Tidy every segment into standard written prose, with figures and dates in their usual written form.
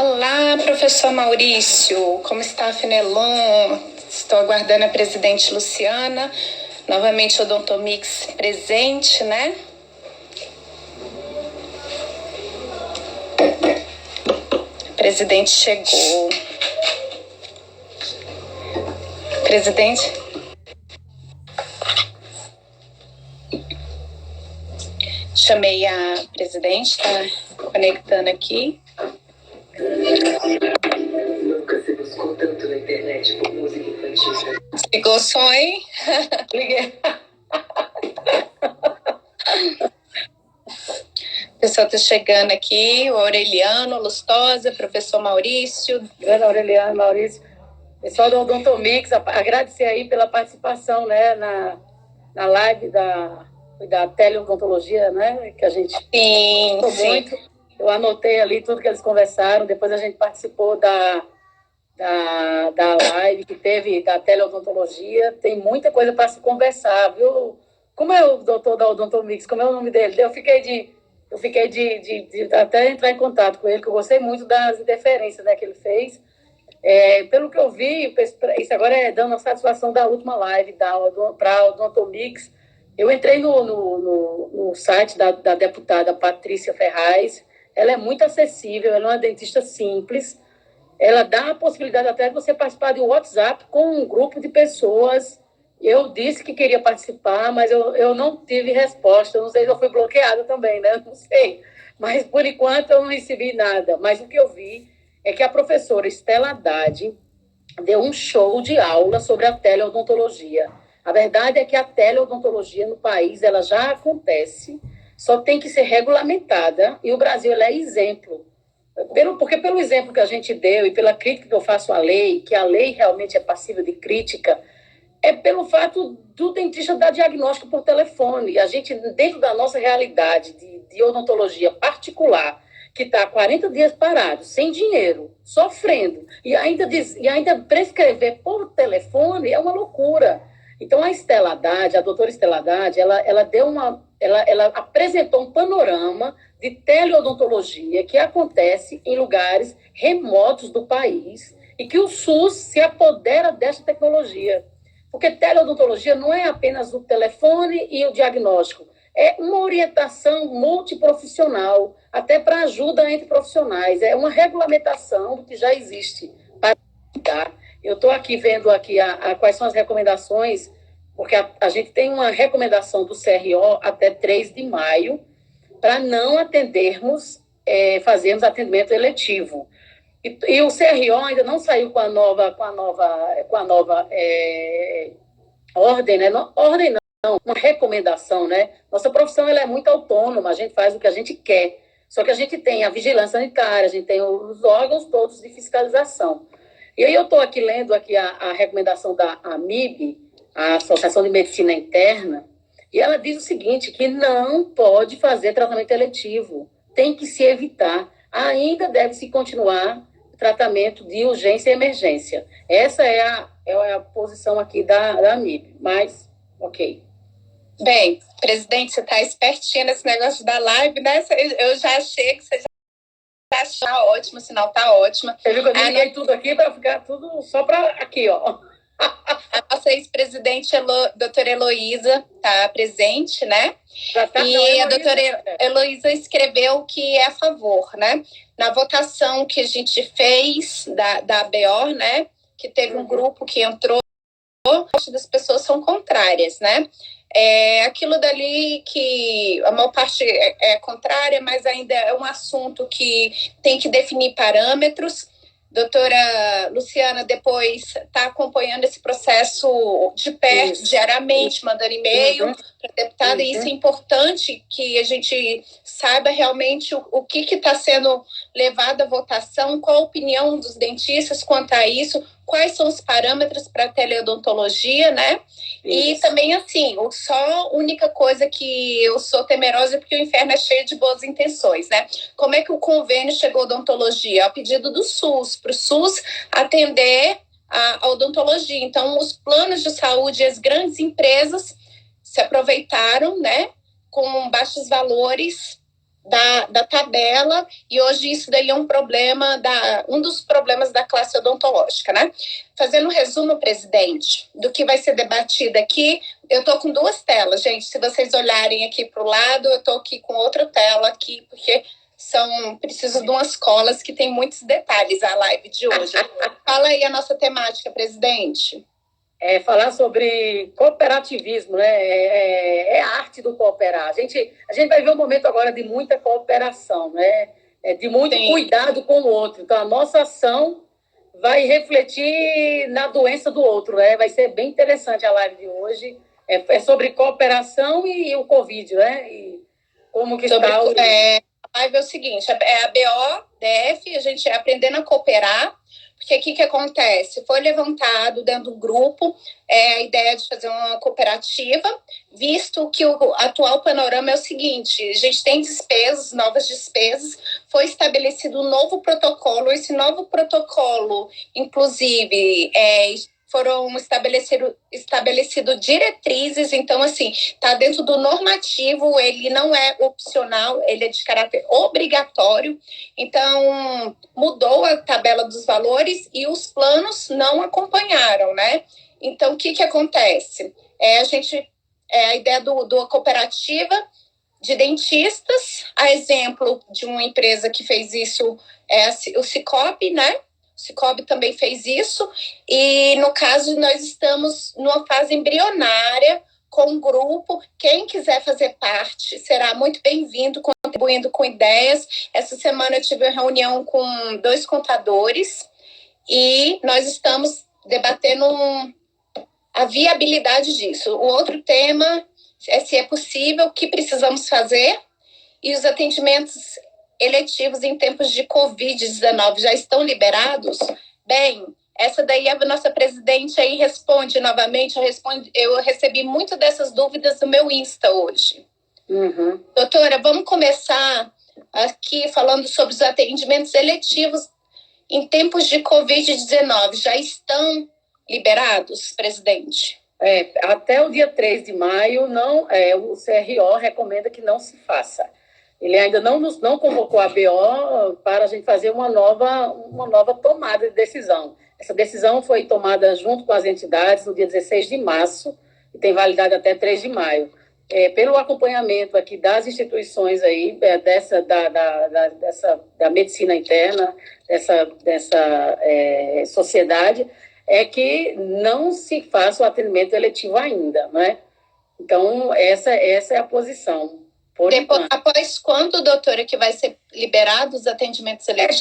Olá, professor Maurício, como está a Fenelon? Estou aguardando a presidente Luciana, novamente o Odontomix presente, né? O presidente chegou. Presidente? Chamei a presidente, está conectando aqui. Nunca se buscou tanto na internet por música infantil. Ligou o som aí? Liguei. O pessoal está chegando aqui, o Aureliano, Lustosa, professor Maurício. Grande Aureliano, Maurício. Pessoal do Odontomix, agradecer aí pela participação, né, na live da teleodontologia, né, que a gente Sim. muito. Eu anotei ali tudo que eles conversaram, depois a gente participou da live que teve da teleodontologia. Tem muita coisa para se conversar, viu? Como é o doutor da Odontomix? Como é o nome dele? Eu fiquei de até entrar em contato com ele, que eu gostei muito das interferências, né, que ele fez. Pelo que eu vi, isso agora é dando a satisfação da última live para a Odontomix. Eu entrei no site da deputada Patrícia Ferraz. Ela é muito acessível, ela é uma dentista simples. Ela dá a possibilidade até de você participar de um WhatsApp com um grupo de pessoas. Eu disse que queria participar, mas eu não tive resposta. Eu não sei se eu fui bloqueada também, né? Não sei. Mas, por enquanto, eu não recebi nada. Mas o que eu vi é que a professora Estela Haddad deu um show de aula sobre a teleodontologia. A verdade é que a teleodontologia no país ela já acontece, só tem que ser regulamentada, e o Brasil ela é exemplo. Porque pelo exemplo que a gente deu e pela crítica que eu faço à lei, que a lei realmente é passível de crítica, é pelo fato do dentista dar diagnóstico por telefone. A gente, dentro da nossa realidade de odontologia particular, que está 40 dias parado, sem dinheiro, sofrendo, e ainda prescrever por telefone é uma loucura. Então, a doutora Estela Haddad, ela apresentou um panorama de teleodontologia que acontece em lugares remotos do país e que o SUS se apodera dessa tecnologia. Porque teleodontologia não é apenas o telefone e o diagnóstico, é uma orientação multiprofissional, até para ajuda entre profissionais. É uma regulamentação do que já existe. Eu estou aqui vendo aqui quais são as recomendações, porque a gente tem uma recomendação do CRO até 3 de maio para não fazermos atendimento eletivo. E o CRO ainda não saiu com a nova ordem, né? Ordem não, uma recomendação, né? Nossa profissão ela é muito autônoma, a gente faz o que a gente quer. Só que a gente tem a vigilância sanitária, a gente tem os órgãos todos de fiscalização. E aí eu estou aqui lendo a recomendação da AMIB, a Associação de Medicina Interna, e ela diz o seguinte, que não pode fazer tratamento eletivo, tem que se evitar. Ainda deve-se continuar tratamento de urgência e emergência. Essa é a posição aqui da AMIB, mas, ok. Bem, presidente, você está espertinha nesse negócio da live, né? Eu já achei que você já está ótimo, o sinal está ótimo. Eu vi que eu liguei tudo aqui para ficar tudo só para aqui, ó. A nossa ex-presidente, doutora Heloísa, está presente, né? A doutora Heloísa escreveu que é a favor, né? Na votação que a gente fez da ABO, né? Que teve um grupo que entrou, das pessoas são contrárias, né? Aquilo dali que a maior parte é contrária, mas ainda é um assunto que tem que definir parâmetros. Doutora Luciana depois está acompanhando esse processo de perto, diariamente, mandando e-mail para a deputada, e isso é importante que a gente saiba realmente o que está sendo levado à votação, qual a opinião dos dentistas quanto a isso, quais são os parâmetros para a teleodontologia, né? E também, assim, só a única coisa que eu sou temerosa é porque o inferno é cheio de boas intenções, né? Como é que o convênio chegou à odontologia? Ao pedido do SUS, para o SUS atender a odontologia. Então, os planos de saúde e as grandes empresas se aproveitaram, né? Com baixos valores da tabela, e hoje isso daí é um problema, um dos problemas da classe odontológica, né? Fazendo um resumo, presidente, do que vai ser debatido aqui, eu estou com duas telas, gente, se vocês olharem aqui para o lado, eu estou aqui com outra tela aqui, porque preciso de umas colas que tem muitos detalhes a live de hoje. Fala aí a nossa temática, presidente. Falar sobre cooperativismo, né? A arte do cooperar. A gente vai ver um momento agora de muita cooperação, né? De muito Sim. cuidado com o outro. Então, a nossa ação vai refletir na doença do outro, né? Vai ser bem interessante a live de hoje. É sobre cooperação e o Covid, né? E como que está o... A live é o seguinte, é a BODF, a gente é aprendendo a cooperar, porque o que acontece? Foi levantado dentro do grupo a ideia de fazer uma cooperativa, visto que o atual panorama é o seguinte, a gente tem despesas, novas despesas, foi estabelecido um novo protocolo, esse novo protocolo, inclusive, foram estabelecido diretrizes, então, assim, está dentro do normativo, ele não é opcional, ele é de caráter obrigatório, então, mudou a tabela dos valores e os planos não acompanharam, né? Então, o que acontece? A ideia da cooperativa de dentistas, a exemplo de uma empresa que fez isso, o Cicobi, né? O Cicobi também fez isso, e no caso nós estamos numa fase embrionária com um grupo. Quem quiser fazer parte será muito bem-vindo, contribuindo com ideias. Essa semana eu tive uma reunião com 2 contadores e nós estamos debatendo a viabilidade disso. O outro tema é se é possível, o que precisamos fazer, e os atendimentos eletivos em tempos de Covid-19 já estão liberados? Bem, essa daí a nossa presidente aí responde novamente, eu recebi muito dessas dúvidas no meu Insta hoje. Uhum. Doutora, vamos começar aqui falando sobre os atendimentos eletivos em tempos de Covid-19. Já estão liberados, presidente? Até o dia 3 de maio, o CRO recomenda que não se faça. Ele ainda não convocou a BO para a gente fazer uma nova tomada de decisão. Essa decisão foi tomada junto com as entidades no dia 16 de março e tem validade até 3 de maio. Pelo acompanhamento aqui das instituições aí, da medicina interna, dessa sociedade, é que não se faça o atendimento eletivo ainda, né? Então, essa é a posição. Após quando, doutora, que vai ser liberado os atendimentos eletivos?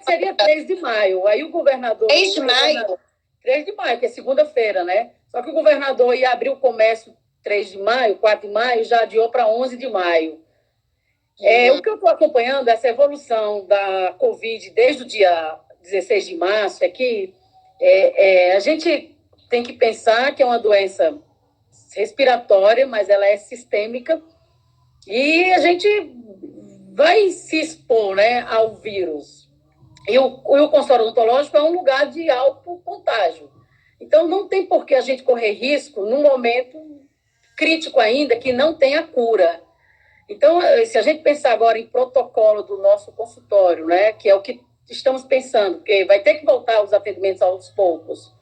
Seria 3 de maio. Aí o governador... 3 de maio? 3 de maio, que é segunda-feira, né? Só que o governador ia abrir o comércio 3 de maio, 4 de maio, já adiou para 11 de maio. O que eu estou acompanhando, essa evolução da Covid desde o dia 16 de março, é que a gente tem que pensar que é uma doença respiratória, mas ela é sistêmica, e a gente vai se expor, né, ao vírus. E o consultório odontológico é um lugar de alto contágio. Então, não tem por que a gente correr risco num momento crítico ainda que não tenha cura. Então, se a gente pensar agora em protocolo do nosso consultório, né, que é o que estamos pensando, porque vai ter que voltar os atendimentos aos poucos.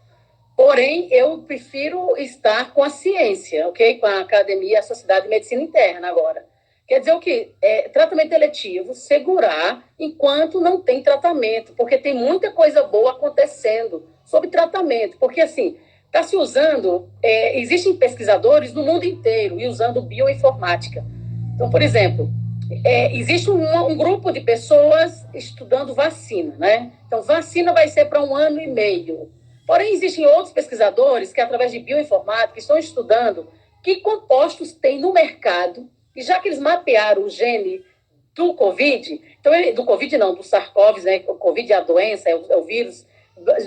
Porém, eu prefiro estar com a ciência, ok? Com a academia, a Sociedade de Medicina Interna agora. Quer dizer o quê? Tratamento eletivo, segurar enquanto não tem tratamento, porque tem muita coisa boa acontecendo sobre tratamento, porque assim, está se usando, existem pesquisadores no mundo inteiro e usando bioinformática. Então, por exemplo, existe um grupo de pessoas estudando vacina, né? Então, vacina vai ser para 1 ano e meio. Porém, existem outros pesquisadores que, através de bioinformática, estão estudando que compostos tem no mercado, e já que eles mapearam o gene do Covid, então, do Covid não, do SARS-CoV, né? O Covid é a doença, é o vírus,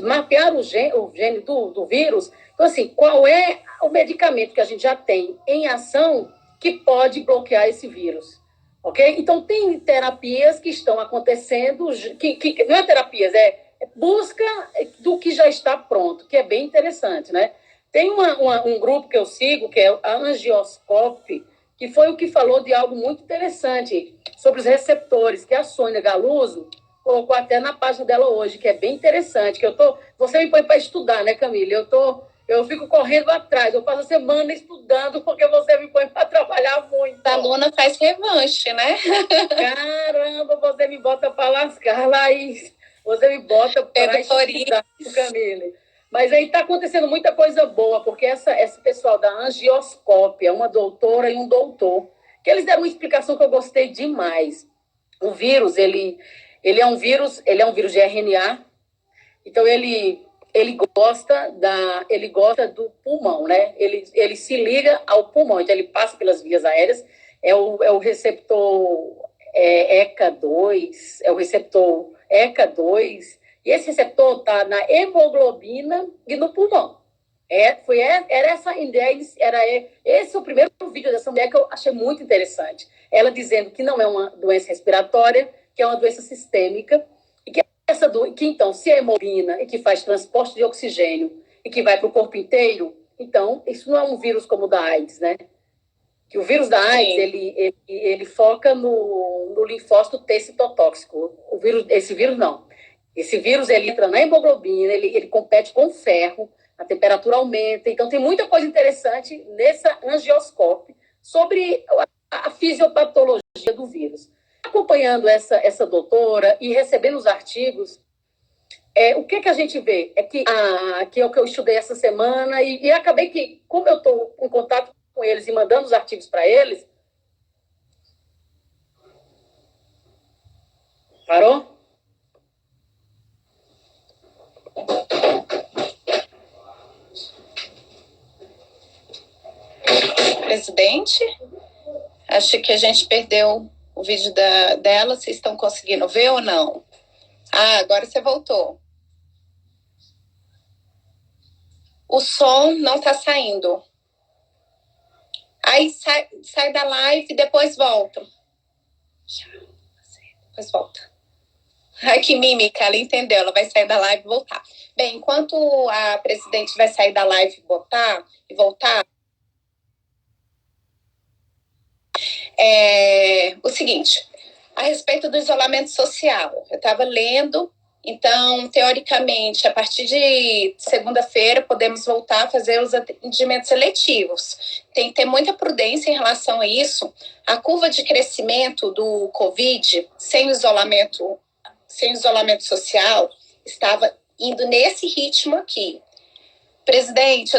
mapearam o gene do vírus. Então, assim, qual é o medicamento que a gente já tem em ação que pode bloquear esse vírus? Ok? Então, tem terapias que estão acontecendo, que não é terapias, busca do que já está pronto, que é bem interessante, né? Tem um grupo que eu sigo, que é a Angioscope, que foi o que falou de algo muito interessante sobre os receptores, que a Sônia Galuso colocou até na página dela hoje, que é bem interessante, que você me põe para estudar, né, Camila? Eu fico correndo atrás, eu passo a semana estudando porque você me põe para trabalhar muito. A aluna faz revanche, né? Caramba, você me bota para lascar, Laís. Você me bota para estudar, Camila. Mas aí está acontecendo muita coisa boa, porque esse pessoal da angioscópia, uma doutora e um doutor, que eles deram uma explicação que eu gostei demais. O vírus, ele é um vírus de RNA, então ele gosta do pulmão, né? Ele se liga ao pulmão, então ele passa pelas vias aéreas, é o receptor ECA2, é o receptor ECA2, e esse receptor está na hemoglobina e no pulmão. Era essa ideia, esse é o primeiro vídeo dessa mulher que eu achei muito interessante. Ela dizendo que não é uma doença respiratória, que é uma doença sistêmica, e que então, se é hemoglobina e que faz transporte de oxigênio e que vai para o corpo inteiro, então, isso não é um vírus como o da AIDS, né? Que o vírus da AIDS, ele foca no linfócito T citotóxico. Esse vírus não. Esse vírus, ele entra na hemoglobina, ele compete com o ferro, a temperatura aumenta. Então, tem muita coisa interessante nessa angioscópia sobre a fisiopatologia do vírus. Acompanhando essa doutora e recebendo os artigos, o que a gente vê? Que é o que eu estudei essa semana e acabei que, como eu estou em contato com eles e mandando os artigos para eles... Parou? Presidente, acho que a gente perdeu o vídeo dela. Vocês estão conseguindo ver ou não? Agora você voltou. O som não está saindo. Aí sai da live e depois volta. Depois volta. Ai, que mímica, ela entendeu. Ela vai sair da live e voltar. Bem, enquanto a presidente vai sair da live e voltar, o seguinte, a respeito do isolamento social, eu estava lendo, então, teoricamente, a partir de segunda-feira, podemos voltar a fazer os atendimentos seletivos. Tem que ter muita prudência em relação a isso. A curva de crescimento do Covid, sem isolamento social, estava indo nesse ritmo aqui. Presidente,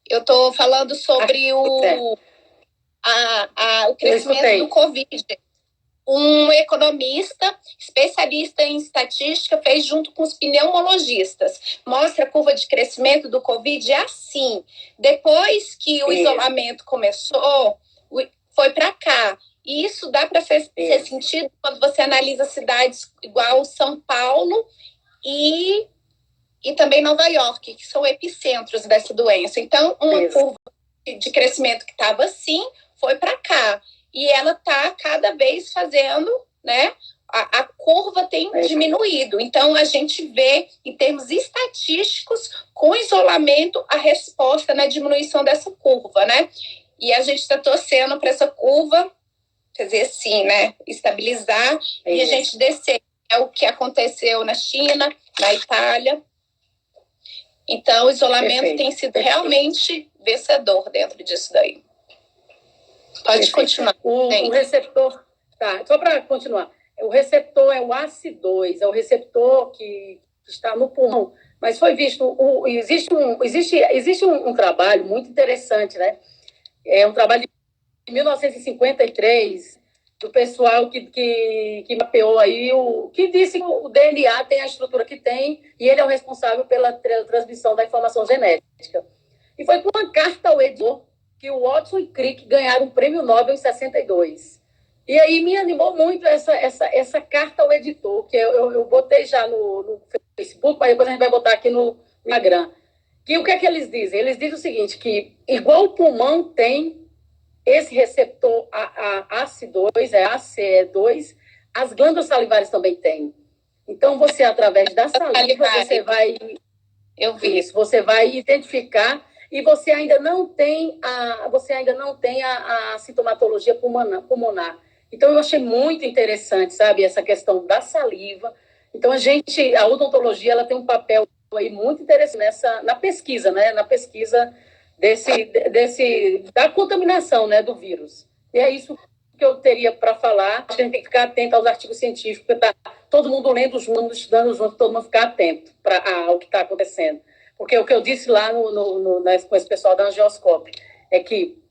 eu tô falando sobre o crescimento do Covid. Um economista, especialista em estatística, fez junto com os pneumologistas. Mostra a curva de crescimento do Covid assim. Depois que o isolamento começou, foi para cá. E isso dá para ser sentido quando você analisa cidades igual São Paulo e também Nova York, que são epicentros dessa doença. Então, uma curva de crescimento que estava assim, foi para cá. E ela está cada vez fazendo, né? A curva tem diminuído. Então, a gente vê, em termos estatísticos, com isolamento, a resposta na diminuição dessa curva, né? E a gente está torcendo para essa curva, quer dizer, assim, né? Estabilizar e a gente descer. É o que aconteceu na China, na Itália. Então, o isolamento tem sido realmente vencedor dentro disso daí. Pode continuar. O receptor, só para continuar, o receptor é o ACE2, é o receptor que está no pulmão, mas foi visto, existe um trabalho muito interessante, né? É um trabalho de 1953, do pessoal que mapeou aí, que disse que o DNA tem a estrutura que tem e ele é o responsável pela transmissão da informação genética. E foi com uma carta ao editor que o Watson e Crick ganharam o Prêmio Nobel em 62. E aí me animou muito essa carta ao editor, que eu botei já no Facebook, mas depois a gente vai botar aqui no Instagram. Que o que é que eles dizem? Eles dizem o seguinte, que igual o pulmão tem esse receptor ACE2, ACE2, as glândulas salivares também têm. Então, você, através da saliva, você vai... Eu vi isso. Você vai identificar... e você ainda não tem a sintomatologia pulmonar. Então, eu achei muito interessante, sabe, essa questão da saliva. Então, a odontologia, ela tem um papel aí muito interessante na pesquisa, né? Na pesquisa da contaminação, né, do vírus. E é isso que eu teria para falar. A gente tem que ficar atento aos artigos científicos, porque tá todo mundo lendo junto, estudando junto, todo mundo ficar atento ao que está acontecendo. Porque o que eu disse lá com esse pessoal da Angioscope é que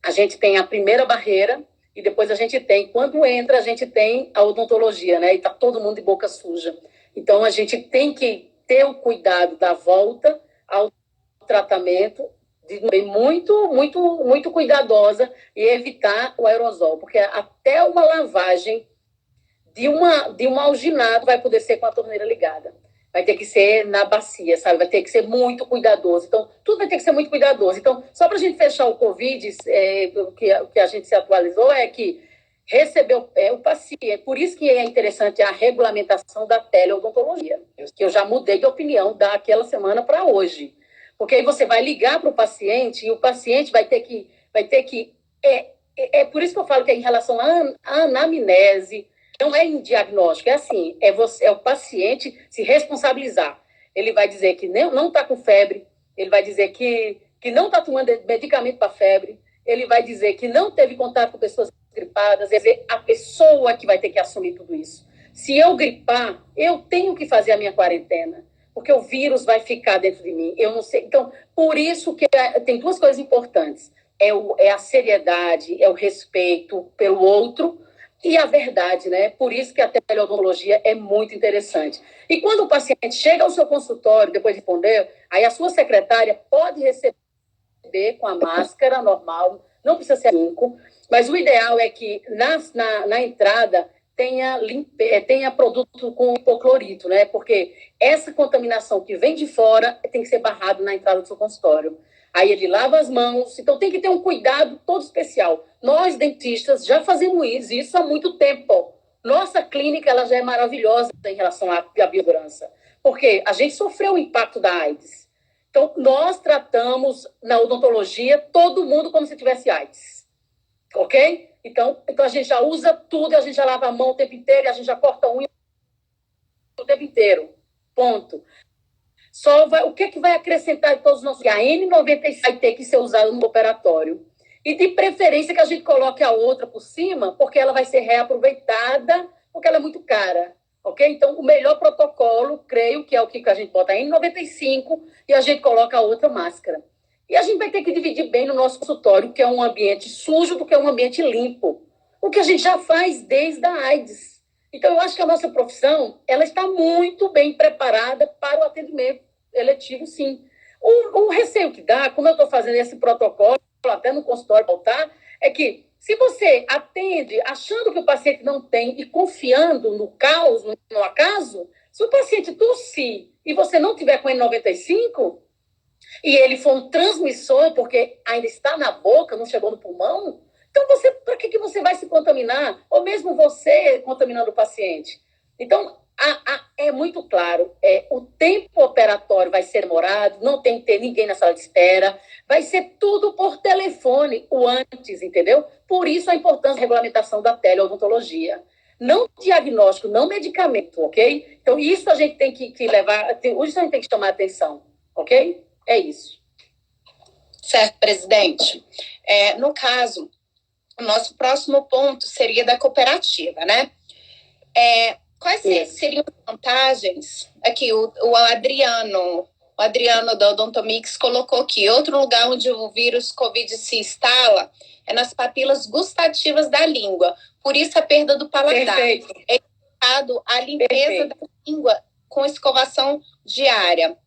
a gente tem a primeira barreira e depois quando entra, a gente tem a odontologia, né? E está todo mundo de boca suja. Então, a gente tem que ter o cuidado da volta ao tratamento muito, muito, muito cuidadosa e evitar o aerosol, porque até uma lavagem de um alginado vai poder ser com a torneira ligada. Vai ter que ser na bacia, sabe? Vai ter que ser muito cuidadoso. Então, tudo vai ter que ser muito cuidadoso. Então, só para a gente fechar o Covid, o que a gente se atualizou é que recebeu o paciente. Por isso que é interessante a regulamentação da teleodontologia, que eu já mudei de opinião daquela semana para hoje. Porque aí você vai ligar para o paciente e o paciente vai ter que por isso que eu falo que é em relação à anamnese, não é em diagnóstico, é assim, é o paciente se responsabilizar. Ele vai dizer que não está com febre, ele vai dizer que não está tomando medicamento para febre, ele vai dizer que não teve contato com pessoas gripadas, quer dizer, a pessoa que vai ter que assumir tudo isso. Se eu gripar, eu tenho que fazer a minha quarentena, porque o vírus vai ficar dentro de mim. Eu não sei. Então, por isso que tem duas coisas importantes. É a seriedade, é o respeito pelo outro e a verdade, né? Por isso que a teleodontologia é muito interessante. E quando o paciente chega ao seu consultório, depois de responder, aí a sua secretária pode receber com a máscara normal, não precisa ser 5, mas o ideal é que na entrada tenha produto com hipoclorito, né? Porque essa contaminação que vem de fora tem que ser barrado na entrada do seu consultório. Aí ele lava as mãos, então tem que ter um cuidado todo especial. Nós, dentistas, já fazemos isso há muito tempo. Nossa clínica ela já é maravilhosa em relação à biossegurança, porque a gente sofreu o impacto da AIDS. Então, nós tratamos na odontologia todo mundo como se tivesse AIDS. Ok? Então a gente já usa tudo, a gente já lava a mão o tempo inteiro, a gente já corta a unha o tempo inteiro. Ponto. O que vai acrescentar em todos os nossos... A N95 vai ter que ser usada no operatório. E de preferência que a gente coloque a outra por cima, porque ela vai ser reaproveitada, porque ela é muito cara. Ok? Então, o melhor protocolo, creio que é o que a gente bota a N95 e a gente coloca a outra máscara. E a gente vai ter que dividir bem no nosso consultório, que é um ambiente sujo do que é um ambiente limpo. O que a gente já faz desde a AIDS. Então, eu acho que a nossa profissão ela está muito bem preparada para o atendimento eletivo, sim. O receio que dá, como eu estou fazendo esse protocolo, até no consultório voltar, é que se você atende achando que o paciente não tem e confiando no caos, no acaso, se o paciente tossir e você não tiver com N95 e ele for um transmissor, porque ainda está na boca, não chegou no pulmão, então para que você vai se contaminar? Ou mesmo você contaminando o paciente? Então, é muito claro, o tempo operatório vai ser demorado, não tem que ter ninguém na sala de espera, vai ser tudo por telefone, o antes, entendeu? Por isso a importância da regulamentação da teleodontologia. Não diagnóstico, não medicamento, ok? Então, isso a gente tem que levar, hoje a gente tem que chamar atenção, ok? É isso. Certo, presidente. No caso, o nosso próximo ponto seria da cooperativa, né? Quais seriam as vantagens? Aqui, o Adriano da Odontomix colocou aqui, outro lugar onde o vírus Covid se instala é nas papilas gustativas da língua, por isso a perda do paladar. Perfeito. É indicado a limpeza da língua com escovação diária.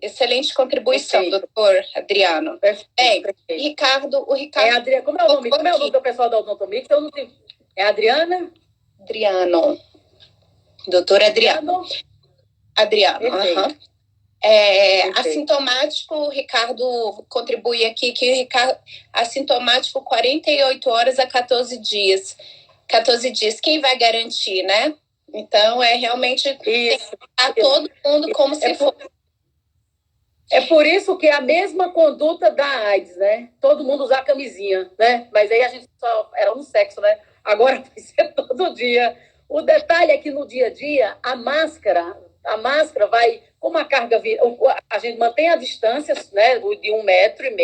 Excelente contribuição, Perfeito. doutor Adriano. Perfeito. O Ricardo... Adriano, como é o nome do pessoal da Odontomix? Eu não tenho... É Adriana? Adriano. Doutor Adriano. Aham. Assintomático, o Ricardo contribui aqui, que assintomático 48 horas a 14 dias. 14 dias, quem vai garantir, né? Então, realmente isso. Tem que todo mundo como se fosse. É por isso que é a mesma conduta da AIDS, né? Todo mundo usar camisinha, né? Mas aí a gente só era um sexo, né? Agora vai ser todo dia. O detalhe é que no dia a dia, a máscara vai, como a carga, a gente mantém a distância, né? De 1,5 metros,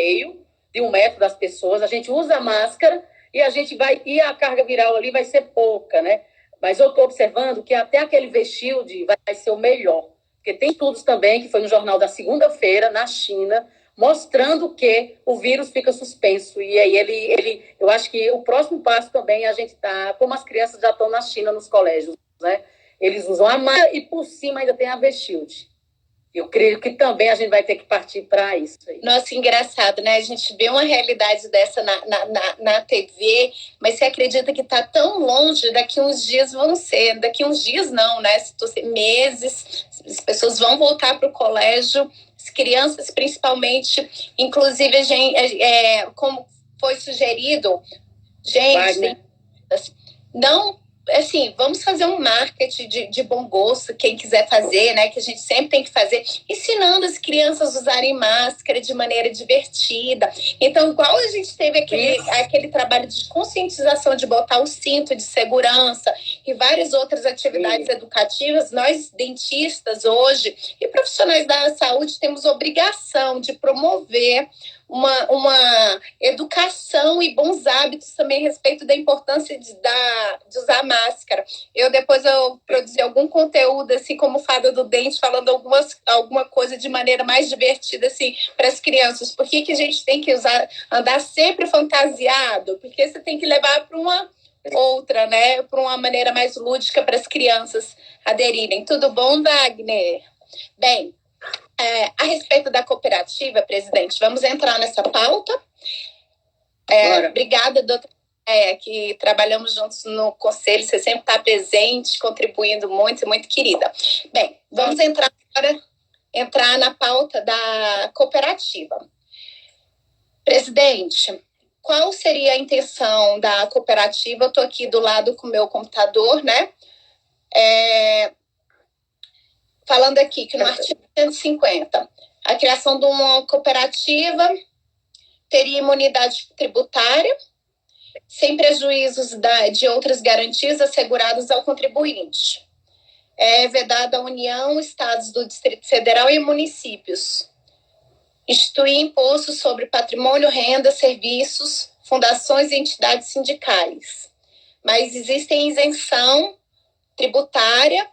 de 1 metro das pessoas, a gente usa a máscara e a gente vai, e a carga viral ali vai ser pouca, né? Mas eu estou observando que até aquele V-Shield vai ser o melhor. Porque tem estudos também, que foi no jornal da segunda-feira, na China, mostrando que o vírus fica suspenso. E aí eu acho que o próximo passo também a gente está, como as crianças já estão na China nos colégios, né? Eles usam a máscara e por cima ainda tem a V-Shield. Eu creio que também a gente vai ter que partir para isso aí. Nossa, engraçado, né? A gente vê uma realidade dessa na TV, mas você acredita que está tão longe, daqui uns dias vão ser, daqui uns dias não, né? Meses, as pessoas vão voltar para o colégio, as crianças principalmente, inclusive, a gente, como foi sugerido, gente, não... Assim, vamos fazer um marketing de bom gosto, quem quiser fazer, né? Que a gente sempre tem que fazer, ensinando as crianças a usarem máscara de maneira divertida. Então, igual a gente teve aquele trabalho de conscientização, de botar o cinto de segurança e várias outras atividades educativas, nós, dentistas, hoje, e profissionais da saúde, temos obrigação de promover uma educação e bons hábitos também a respeito da importância de usar máscara. Depois eu produzi algum conteúdo, assim, como fada do dente, falando alguma coisa de maneira mais divertida, assim, para as crianças. Por que a gente tem que andar sempre fantasiado? Porque você tem que levar para uma outra, né? Para uma maneira mais lúdica para as crianças aderirem. Tudo bom, Wagner? Bem, a respeito da cooperativa, presidente, vamos entrar nessa pauta. Obrigada, doutora, que trabalhamos juntos no conselho, você sempre está presente, contribuindo muito, muito querida. Bem, vamos entrar na pauta da cooperativa. Presidente, qual seria a intenção da cooperativa? Eu estou aqui do lado com o meu computador, né? Falando aqui que no artigo 150, a criação de uma cooperativa teria imunidade tributária, sem prejuízos de outras garantias asseguradas ao contribuinte. É vedada a União, Estados do Distrito Federal e municípios. Instituir imposto sobre patrimônio, renda, serviços, fundações e entidades sindicais. Mas existem isenção tributária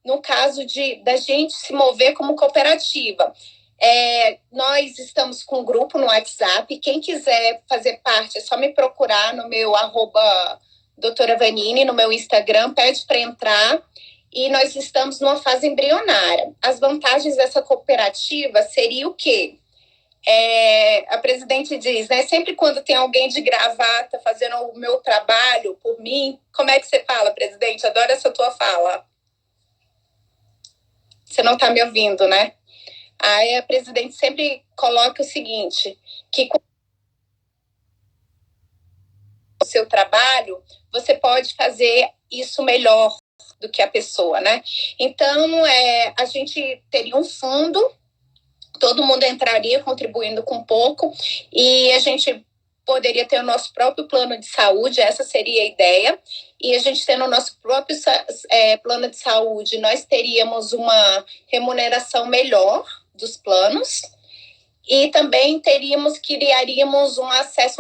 no caso da gente se mover como cooperativa. Nós estamos com um grupo no WhatsApp. Quem quiser fazer parte, é só me procurar no meu @doutora Vanini, no meu Instagram, pede para entrar. E nós estamos numa fase embrionária. As vantagens dessa cooperativa seria o quê? A presidente diz, né? Sempre quando tem alguém de gravata fazendo o meu trabalho por mim, como é que você fala, presidente? Adoro essa tua fala. Você não está me ouvindo, né? Aí a presidente sempre coloca o seguinte, que com o seu trabalho, você pode fazer isso melhor do que a pessoa, né? Então, a gente teria um fundo, todo mundo entraria contribuindo com pouco, e a gente poderia ter o nosso próprio plano de saúde, essa seria a ideia, e a gente tendo o nosso próprio plano de saúde, nós teríamos uma remuneração melhor dos planos, e também criaríamos um acesso